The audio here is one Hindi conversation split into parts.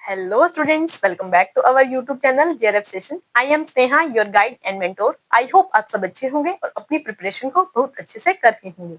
Hello students, welcome back to our YouTube channel JRF Session. I am Sneha, your guide and mentor. I hope आप सब अच्छे होंगे और अपनी प्रिपरेशन को बहुत अच्छे से कर रहे होंगे।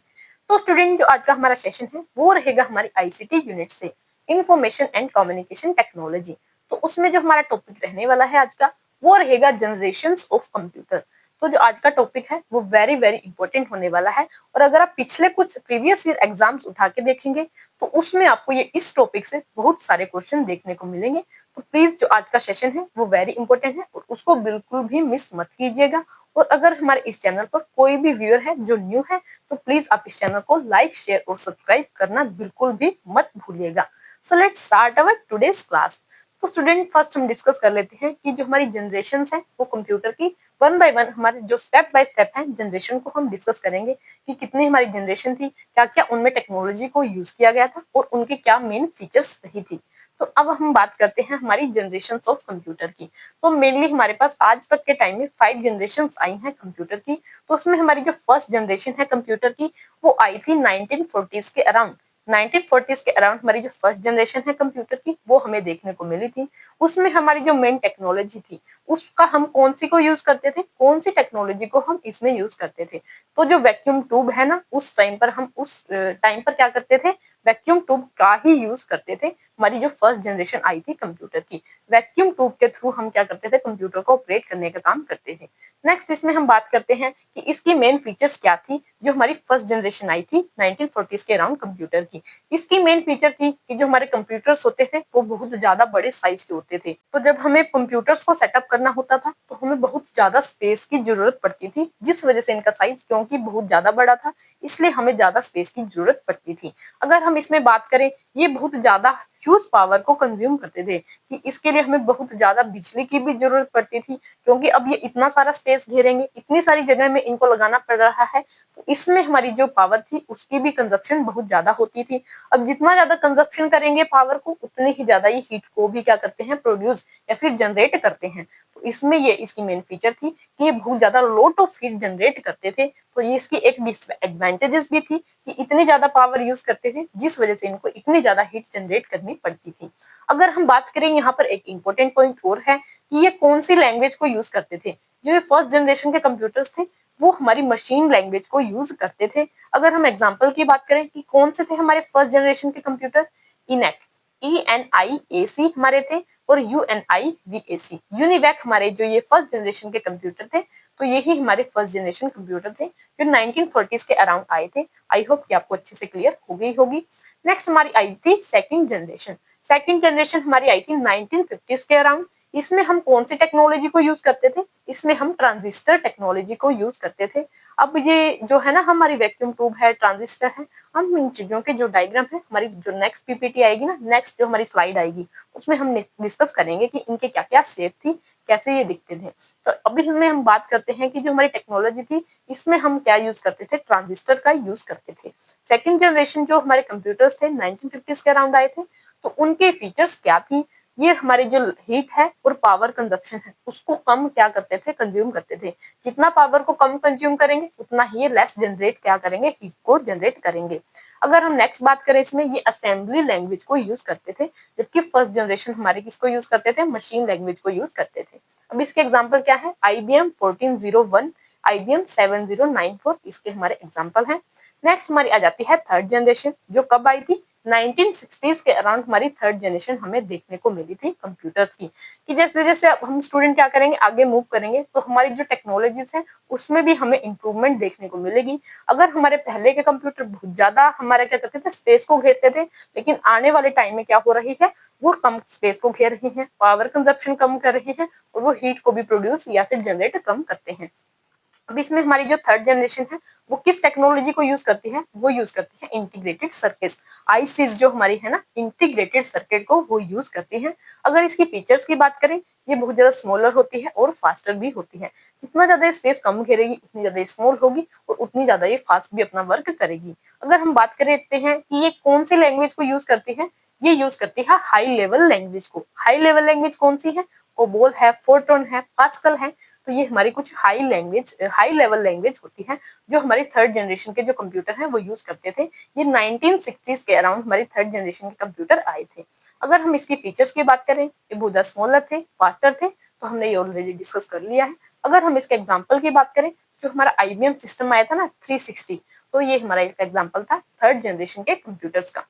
तो स्टूडेंट, जो आज का हमारा सेशन है वो रहेगा हमारी आईसीटी यूनिट से, इंफॉर्मेशन एंड कम्युनिकेशन टेक्नोलॉजी। तो उसमें जो हमारा टॉपिक रहने वाला है आज का वो रहेगा जनरेशंस ऑफ कंप्यूटर। तो जो आज का टॉपिक है वो वेरी वेरी इंपॉर्टेंट होने वाला है। और अगर आप पिछले कुछ प्रीवियस ईयर एग्जाम्स उठा के देखेंगे तो उसमें आपको ये इस टॉपिक से बहुत सारे क्वेश्चन देखने को मिलेंगे। तो प्लीज जो आज का सेशन है वो वेरी इंपॉर्टेंट है और उसको बिल्कुल भी मिस मत कीजिएगा। और अगर हमारे इस चैनल पर कोई भी व्यूअर है जो न्यू है तो प्लीज आप इस चैनल को लाइक, शेयर और सब्सक्राइब करना बिल्कुल भी मत भूलिएगा। So let's start our today's class. तो स्टूडेंट, फर्स्ट हम डिस्कस कर लेते हैं कि जो हमारी जनरेशन है वो कंप्यूटर की वन बाय वन, हमारे जो स्टेप बाय स्टेप है जनरेशन को हम डिस्कस करेंगे कि कितनी हमारी जनरेशन थी, क्या क्या उनमें टेक्नोलॉजी को यूज किया गया था और उनके क्या मेन फीचर्स रही थी। तो अब हम बात करते हैं हमारी जनरेशन ऑफ कंप्यूटर की। तो मेनली हमारे पास आज तक के टाइम में 5 जनरेशन आई हैं कंप्यूटर की। तो उसमें हमारी जो फर्स्ट जनरेशन है कंप्यूटर की वो आई थी 1940s के अराउंड। 1940s के अराउंड हमारी जो फर्स्ट जनरेशन है कंप्यूटर की वो हमें देखने को मिली थी। उसमें हमारी जो मेन टेक्नोलॉजी थी उसका हम कौन सी को यूज करते थे, कौन सी टेक्नोलॉजी को हम इसमें यूज करते थे। तो जो वैक्यूम ट्यूब है ना, उस टाइम पर हम उस टाइम पर क्या करते थे, वैक्यूम ट्यूब का ही यूज करते थे। हमारी जो फर्स्ट जनरेशन आई थी कंप्यूटर की, वैक्यूम ट्यूब के थ्रू हम क्या करते थे, कंप्यूटर को ऑपरेट करने का काम करते थे। नेक्स्ट इसमें हम बात करते हैं कि इसकी मेन फीचर्स क्या थी जो हमारी फर्स्ट जनरेशन आई थी 1940s के अराउंड कंप्यूटर की। इसकी मेन फीचर थी कि जो हमारे कंप्यूटर्स होते थे वो बहुत ज्यादा बड़े साइज के होते थे। तो जब हमें कंप्यूटर्स को सेटअप करना होता था तो हमें बहुत ज्यादा स्पेस की जरूरत पड़ती थी, जिस वजह से इनका साइज क्योंकि बहुत ज्यादा बड़ा था इसलिए हमें ज्यादा स्पेस की जरूरत पड़ती थी। अगर हम इसमें बात करें, ये बहुत ज्यादा ह्यूज पावर को कंज्यूम करते थे कि इसके लिए हमें बहुत ज्यादा बिजली की भी जरूरत पड़ती थी, क्योंकि अब ये इतना सारा स्पेस घेरेंगे, इतनी सारी जगह में इनको लगाना पड़ रहा है। तो इसमें हमारी जो पावर थी उसकी भी कंजप्शन बहुत ज्यादा होती थी। अब जितना ज्यादा कंजप्शन करेंगे पावर को उतनी ही ज्यादा ये हीट को भी क्या करते हैं, प्रोड्यूस या फिर जनरेट करते हैं। तो इसमें ये इसकी मेन फीचर थी कि ये बहुत ज्यादा लॉट ऑफ हीट जनरेट करते थे। तो ये इसकी एक डिसएडवांटेजेस भी थी कि इतनी ज्यादा पावर यूज करते थे जिस वजह से इनको इतनी ज्यादा हीट जनरेट करनी पड़ती थी। अगर हम बात करें, यहाँ पर एक इंपॉर्टेंट पॉइंट और है कि ये कौन सी लैंग्वेज को यूज करते थे। जो ये फर्स्ट जनरेशन के कंप्यूटर्स थे वो हमारी मशीन लैंग्वेज को यूज करते थे। अगर हम एग्जांपल की बात करें कि कौन से थे हमारे फर्स्ट जनरेशन के कंप्यूटर, इनेक, ENIAC हमारे थे, और UNIVAC, यूनिवैक हमारे जो ये फर्स्ट जनरेशन के कंप्यूटर थे। तो यही हमारे फर्स्ट जनरेशन कंप्यूटर थे जो 1940s के अराउंड आए थे। आई होप कि आपको अच्छे से क्लियर हो गई होगी। नेक्स्ट हमारी आई थी सेकंड जनरेशन। सेकंड जनरेशन हमारी आई थी 1950s के अराउंड। इसमें हम कौन सी टेक्नोलॉजी को यूज करते थे, इसमें हम ट्रांजिस्टर टेक्नोलॉजी को यूज करते थे। अब ये जो है ना हमारी वैक्यूम ट्यूब है, ट्रांजिस्टर है, हम इन चीजों के जो डायग्राम है, हमारी जो नेक्स्ट पीपीटी आएगी ना, नेक्स्ट जो हमारी स्लाइड आएगी उसमें हम डिस्कस करेंगे कि इनके क्या क्या शेप थी, कैसे ये दिखते थे। तो अभी हम बात करते हैं कि जो हमारी टेक्नोलॉजी थी इसमें हम क्या यूज करते थे, ट्रांजिस्टर का यूज करते थे। सेकंड जनरेशन जो हमारे कंप्यूटर्स थे 1950s के अराउंड आए थे, तो उनके फीचर्स क्या थी, ये हमारे जो हीट है और पावर कंजप्शन है उसको कम क्या करते थे, कंज्यूम करते थे। जितना पावर को कम कंज्यूम करेंगे उतना ही ये लेस जनरेट क्या करेंगे, हीट को जनरेट करेंगे। अगर हम नेक्स्ट बात करें, इसमें ये असेंबली लैंग्वेज को यूज करते थे, जबकि फर्स्ट जनरेशन हमारे किसको यूज करते थे, मशीन लैंग्वेज को यूज करते थे। अब इसके एग्जाम्पल क्या है, IBM 1401, IBM 7094, इसके हमारे एग्जाम्पल हैं। नेक्स्ट हमारी आ जाती है थर्ड जनरेशन, जो कब आई थी, 1960s के अराउंड हमारी थर्ड जनरेशन हमें देखने को मिली थी कंप्यूटर्स की। कि जैसे जैसे हम स्टूडेंट क्या करेंगे, आगे मूव करेंगे तो हमारी जो टेक्नोलॉजीज है उसमें भी हमें इंप्रूवमेंट देखने को मिलेगी। अगर हमारे पहले के कंप्यूटर बहुत ज्यादा हमारा क्या करते थे, स्पेस को घेरते थे, लेकिन आने वाले टाइम में क्या हो रही है, वो कम स्पेस को घेर रही है, पावर कंजप्शन कम कर रही है और वो हीट को भी प्रोड्यूस या फिर जनरेट कम करते हैं। अब इसमें हमारी जो थर्ड जनरेशन है वो किस टेक्नोलॉजी को यूज करती है, वो यूज करती है इंटीग्रेटेड सर्किट, आईसीज जो हमारी है ना, इंटीग्रेटेड सर्किट को वो यूज करती है। अगर इसकी फीचर्स की बात करें, ये बहुत ज्यादा स्मॉलर होती है और फास्टर भी होती है। जितना ज्यादा स्पेस कम घेरेगी उतनी ज्यादा स्मॉल होगी और उतनी ज्यादा ये फास्ट भी अपना वर्क करेगी। अगर हम बात करते हैं कि ये कौन सी लैंग्वेज को यूज करती है, ये यूज करती है हाई लेवल लैंग्वेज को। हाई लेवल लैंग्वेज कौन सी है, कोबोल है, फोर्ट्रॉन है, पास्कल है। तो ये हमारी कुछ हाई लेवल लैंग्वेज होती है जो हमारी थर्ड जनरेशन के जो कंप्यूटर है वो यूज करते थे। ये 1960s के अराउंड हमारी थर्ड जनरेशन के कंप्यूटर आए थे। अगर हम इसकी फीचर्स की बात करें, ये बहुत ज्यादा स्मॉलर थे, फास्टर थे, तो हमने ये ऑलरेडी डिस्कस कर लिया है। अगर हम इसके एग्जाम्पल की बात करें, जो हमारा IBM सिस्टम आया था ना 360, तो ये हमारा इसका एग्जाम्पल था थर्ड जनरेशन के कंप्यूटर्स का।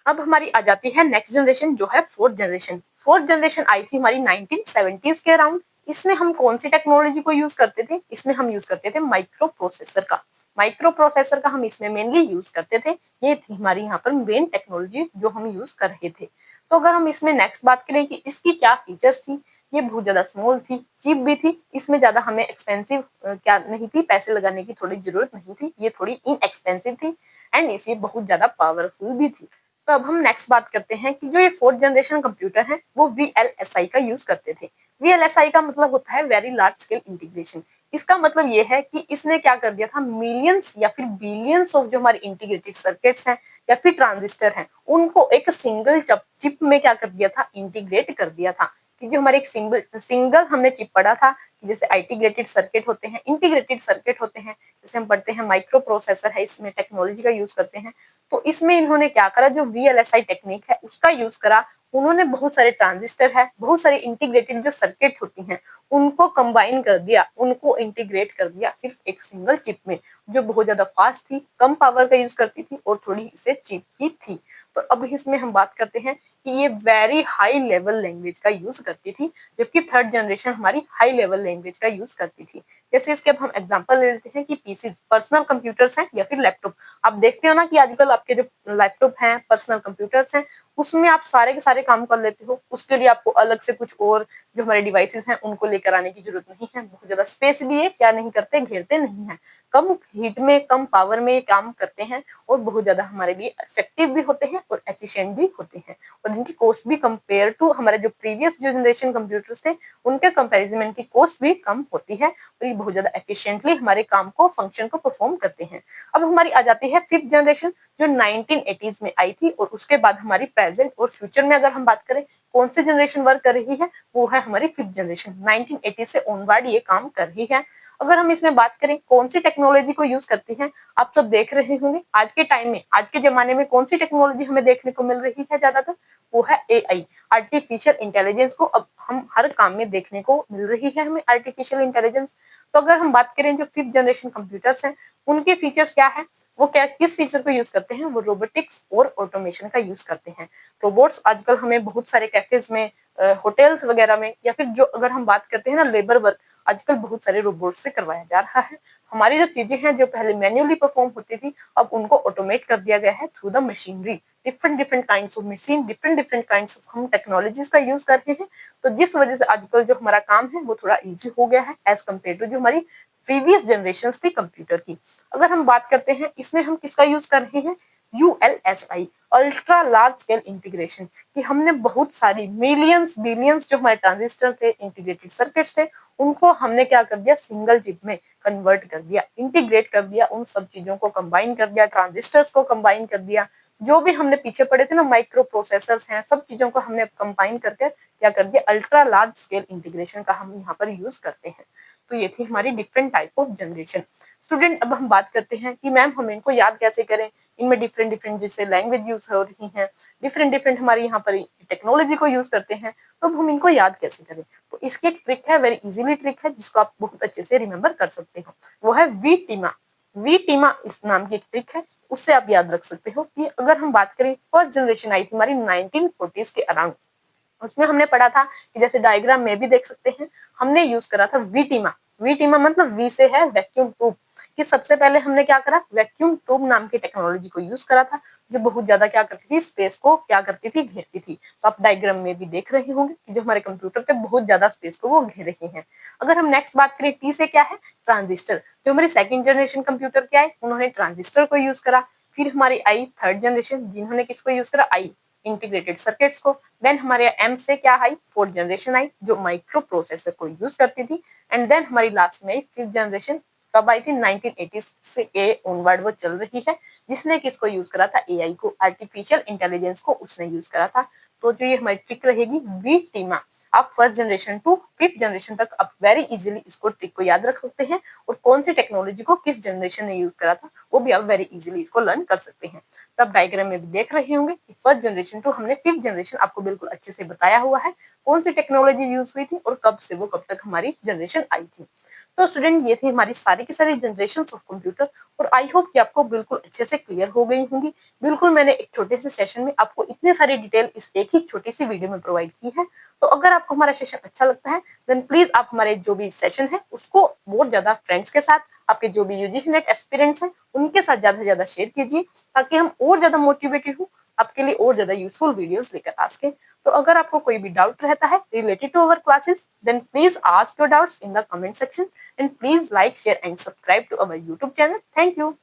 अब हमारी आ जाती है नेक्स्ट जनरेशन, जो है फोर्थ जनरेशन। फोर्थ जनरेशन आई थी हमारी 1970s के अराउंड। इसमें हम कौन सी टेक्नोलॉजी को यूज करते थे? इसमें हम यूज करते थे माइक्रो प्रोसेसर का। माइक्रो प्रोसेसर का हम इसमें मेनली यूज करते थे। ये थी हमारी यहाँ पर मेन टेक्नोलॉजी जो हम यूज कर रहे थे। तो अगर हम इसमें नेक्स्ट बात करें कि इसकी क्या फीचर्स थी, ये बहुत ज्यादा स्मॉल थी, चीप भी थी, इसमें ज्यादा हमें एक्सपेंसिव क्या नहीं थी, पैसे लगाने की थोड़ी जरूरत नहीं थी, ये थोड़ी इनएक्सपेंसिव थी एंड इसे बहुत ज्यादा पावरफुल भी थी। तो अब हम नेक्स्ट बात करते हैं कि जो ये फोर्थ जनरेशन कंप्यूटर है वो VLSI का यूज करते थे। VLSI का मतलब होता है वेरी लार्ज स्केल इंटीग्रेशन। इसका मतलब ये है कि इसने क्या कर दिया था, मिलियंस या फिर बिलियंस ऑफ जो हमारे इंटीग्रेटेड सर्किट्स हैं या फिर ट्रांजिस्टर हैं, उनको एक सिंगल चिप में क्या कर दिया था, इंटीग्रेट कर दिया था। कि जो हमारे एक सिंगल हमने चिप पढ़ा था कि जैसे इंटीग्रेटेड सर्किट होते हैं, इंटीग्रेटेड सर्किट होते हैं, जैसे हम पढ़ते हैं माइक्रो प्रोसेसर है, इसमें टेक्नोलॉजी का यूज करते हैं। तो इसमें इन्होंने क्या करा, जो VLSI टेक्निक है उसका यूज करा। उन्होंने बहुत सारे ट्रांजिस्टर है, बहुत सारे इंटीग्रेटेड जो सर्किट होती हैं, उनको कंबाइन कर दिया, उनको इंटीग्रेट कर दिया सिर्फ एक सिंगल चिप में, जो बहुत ज्यादा फास्ट थी, कम पावर का यूज करती थी और थोड़ी इसे चीप ही थी। तो अब इसमें हम बात करते हैं कि ये वेरी हाई लेवल लैंग्वेज का यूज करती थी, जबकि थर्ड जनरेशन हमारी हाई लेवल लैंग्वेज का यूज करती थी। जैसे इसके अब हम एग्जांपल ले लेते हैं कि पीसी पर्सनल कंप्यूटर्स हैं या फिर लैपटॉप। आप देखते हो ना कि आजकल आपके जो लैपटॉप हैं, पर्सनल कंप्यूटर्स हैं, उसमें आप सारे के सारे काम कर लेते हो। उसके लिए आपको अलग से कुछ और जो हमारे डिवाइसेस हैं उनको लेकर आने की जरूरत नहीं है। बहुत ज्यादा स्पेस भी है, क्या नहीं करते, घेरते नहीं है, कम हीट में, कम पावर में ये काम करते हैं और बहुत ज्यादा हमारे लिए इफेक्टिव भी होते हैं और एफिशिएंट भी होते हैं। और इनकी कॉस्ट भी कंपेयर टू हमारे जो प्रीवियस जो जनरेशन कंप्यूटर्स थे उनके कंपेरिजन में इनकी कॉस्ट भी कम होती है और ये बहुत ज्यादा एफिशिएंटली हमारे काम को, फंक्शन को परफॉर्म करते हैं। अब हमारी आ जाती है फिफ्थ जनरेशन, जो 1980s में आई थी और उसके बाद हमारी प्रेजेंट और फ्यूचर में अगर हम बात करें कौन सी जनरेशन वर्क कर रही है, वो है हमारी फिफ्थ जनरेशन। 1980 से ऑनवर्ड ये काम कर रही है। अगर हम इसमें बात करें कौन सी टेक्नोलॉजी को यूज करती है, आप सब देख रहे होंगे आज के टाइम में, आज के जमाने में कौन सी टेक्नोलॉजी हमें देखने को मिल रही है ज्यादातर, वो है AI, आर्टिफिशियल इंटेलिजेंस को अब हम हर काम में देखने को मिल रही है हमें आर्टिफिशियल इंटेलिजेंस। तो अगर हम बात करें जो फिफ्थ जनरेशन कंप्यूटर्स हैं उनके फीचर्स क्या है, वो क्या किस फीचर को यूज करते हैं, वो रोबोटिक्स और ऑटोमेशन का यूज करते हैं। रोबोट्स आजकल हमें बहुत सारे कैफेज में, होटल्स वगैरह में, या फिर जो अगर हम बात करते हैं ना लेबर वर्क, आजकल बहुत सारे रोबोट से करवाया जा रहा है। हमारी जो चीजें हैं जो पहले मैन्युअली परफॉर्म होती थी, अब उनको ऑटोमेट कर दिया गया है through the machinery. Different different kinds of machine, different different kinds of हम टेक्नोलॉजीज का यूज करते हैं। तो जिस वजह से आजकल जो हमारा काम है वो थोड़ा इजी हो गया है एज कम्पेयर टू जो हमारी प्रीवियस जनरेशन थी कंप्यूटर की। अगर हम बात करते हैं इसमें हम किसका यूज कर रहे हैं, ULSI, ultra large scale integration, कि हमने बहुत सारी मिलियंस बिलियंस जो हमारे ट्रांजिस्टर थे, इंटीग्रेटेड सर्किट्स थे, उनको हमने क्या कर दिया, सिंगल चिप में कन्वर्ट कर दिया, इंटीग्रेट कर दिया, उन सब चीजों को कंबाइन कर दिया, ट्रांजिस्टर्स को कंबाइन कर दिया। जो भी हमने पीछे पढ़े थे ना माइक्रो प्रोसेसर्स हैं, सब चीजों को हमने कंबाइन करके क्या कर दिया, अल्ट्रा लार्ज स्केल इंटीग्रेशन का हम यहाँ पर यूज करते हैं। तो ये थी हमारी different type of generation. Student अब हम बात करते हैं कि मैम हम इनको याद कैसे करें, इनमें डिफरेंट डिफरेंट जैसे लैंग्वेज यूज हो रही हैं, डिफरेंट डिफरेंट हमारी यहाँ पर टेक्नोलॉजी को यूज करते हैं, तो अब हम इनको याद कैसे करें। तो इसकी एक ट्रिक है, वेरी इजीली ट्रिक है जिसको आप बहुत अच्छे से रिमेम्बर कर सकते हो, वो है वीटीमा। वीटीमा इस नाम की एक ट्रिक है, उससे आप याद रख सकते हो कि अगर हम बात करें फर्स्ट जनरेशन आई थी हमारी 1940s के अराउंड, उसमें हमने पढ़ा था कि जैसे डायग्राम में भी देख सकते हैं, हमने यूज करा था वीटीमा। वीटीमा मतलब वी से है वैक्यूम ट्यूब, कि सबसे पहले हमने क्या करा, वैक्यूम ट्यूब नाम की टेक्नोलॉजी को यूज करा था, जो बहुत ज्यादा क्या करती थी, स्पेस को क्या करती थी, घेरती थी। तो आप डायग्राम में भी देख रहे होंगे कि जो हमारे कंप्यूटर थे बहुत ज्यादा स्पेस को वो घेर रही हैं। अगर हम नेक्स्ट बात करें टी से, क्या है, ट्रांजिस्टर। जो हमारी सेकंड जनरेशन कंप्यूटर क्या है, उन्होंने ट्रांजिस्टर को यूज करा। फिर हमारी आई थर्ड जनरेशन, जिन्होंने किसको यूज करा, आई इंटीग्रेटेड सर्किट्स को। देन हमारे एम से क्या आई, फोर्थ जनरेशन आई, जो माइक्रो प्रोसेसर को यूज करती थी। एंड देन हमारी लास्ट में आई फिफ्थ जनरेशन, कब आई थी, 1980 से ए ऑनवर्ड वो चल रही है, जिसने किसको यूज करा था, AI को, आर्टिफिशियल इंटेलिजेंस को उसने यूज करा था। तो जो ये हमारी ट्रिक रहेगी वीटीमा, आप first generation to fifth generation तक आप वेरी इजीली इसको ट्रिक को याद रख सकते हैं और कौन सी टेक्नोलॉजी को किस जनरेशन ने यूज करा था वो भी आप वेरी इजीली इसको लर्न कर सकते हैं। तो आप डायग्राम में भी देख रहे होंगे कि फर्स्ट जनरेशन टू हमने फिफ्थ जनरेशन आपको बिल्कुल अच्छे से बताया हुआ है, कौन सी टेक्नोलॉजी यूज हुई थी और कब से वो कब तक हमारी जनरेशन आई थी। तो स्टूडेंट ये थी हमारी सारी की सारी जनरेशन ऑफ कंप्यूटर और आई होप कि आपको बिल्कुल अच्छे से क्लियर हो गई होंगी। बिल्कुल मैंने एक छोटे से सेशन में आपको इतने सारे डिटेल इस एक ही छोटी सी वीडियो में प्रोवाइड की है। तो अगर आपको हमारा सेशन अच्छा लगता है देन प्लीज आप हमारे जो भी सेशन है उसको बहुत ज्यादा फ्रेंड्स के साथ, आपके जो भी यूजीसी नेट एस्पिरेंट्स हैं उनके साथ ज्यादा से ज्यादा शेयर कीजिए ताकि हम और ज्यादा मोटिवेटेड हो आपके लिए और ज्यादा यूजफुल वीडियोस लेकर आ सके। तो अगर आपको कोई भी डाउट रहता है related to our classes then please ask your doubts in the comment section and please like share and subscribe to our YouTube channel. Thank you.